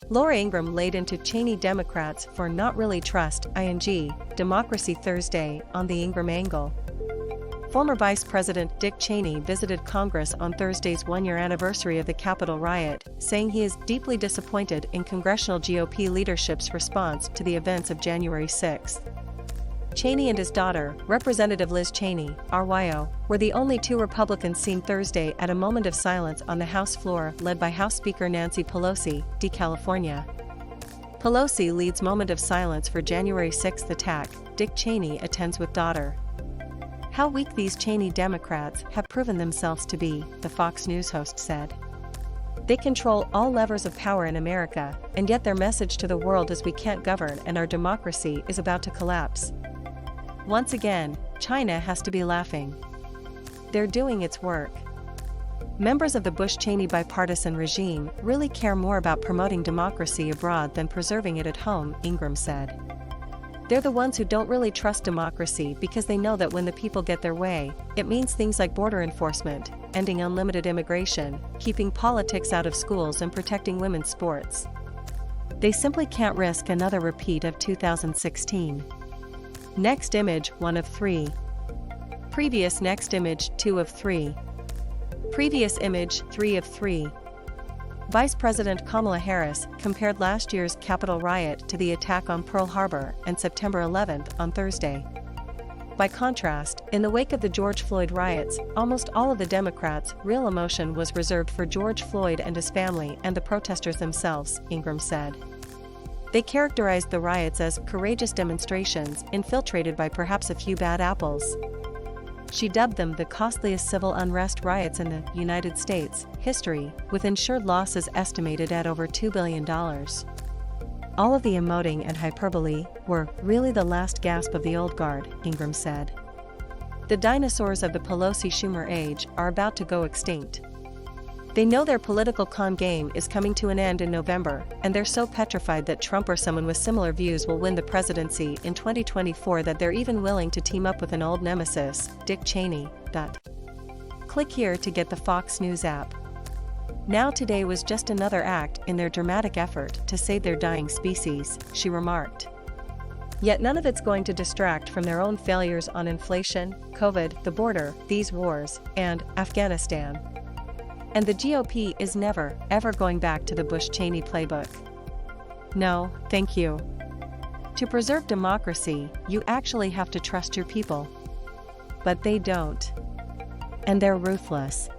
Laura Ingraham laid into Cheney Democrats for not really trust ing democracy Thursday on the Ingraham Angle. Former Vice President Dick Cheney visited Congress on Thursday's one-year anniversary of the Capitol riot, saying he is deeply disappointed in Congressional GOP leadership's response to the events of January 6. Cheney and his daughter, Representative Liz Cheney, R-Wyo, were the only two Republicans seen Thursday at a moment of silence on the House floor led by House Speaker Nancy Pelosi, D-Calif. Pelosi leads moment of silence for January 6 attack. Dick Cheney attends with daughter. How weak these Cheney Democrats have proven themselves to be, the Fox News host said. They control all levers of power in America, and yet their message to the world is we can't govern and our democracy is about to collapse. Once again, China has to be laughing. They're doing its work. Members of the Bush-Cheney bipartisan regime really care more about promoting democracy abroad than preserving it at home, Ingraham said. They're the ones who don't really trust democracy because they know that when the people get their way, it means things like border enforcement, ending unlimited immigration, keeping politics out of schools and protecting women's sports. They simply can't risk another repeat of 2016. Next image 1 of 3. Previous next image 2 of 3. Previous image 3 of 3. Vice President Kamala Harris compared last year's Capitol riot to the attack on Pearl Harbor and September 11 on Thursday. By contrast, in the wake of the George Floyd riots, almost all of the Democrats' real emotion was reserved for George Floyd and his family and the protesters themselves, Ingraham said. They characterized the riots as courageous demonstrations infiltrated by perhaps a few bad apples. She dubbed them the costliest civil unrest riots in the United States history, with insured losses estimated at over $2 billion. All of the emoting and hyperbole were really the last gasp of the old guard, Ingraham said. The dinosaurs of the Pelosi-Schumer age are about to go extinct. They know their political con game is coming to an end in November, and they're so petrified that Trump or someone with similar views will win the presidency in 2024 that they're even willing to team up with an old nemesis, Dick Cheney. Click here to get the Fox News app. Now today was just another act in their dramatic effort to save their dying species, she remarked. Yet none of it's going to distract from their own failures on inflation, COVID, the border, these wars, and Afghanistan. And the GOP is never, ever going back to the Bush-Cheney playbook. No, thank you. To preserve democracy, you actually have to trust your people. But they don't. And they're ruthless.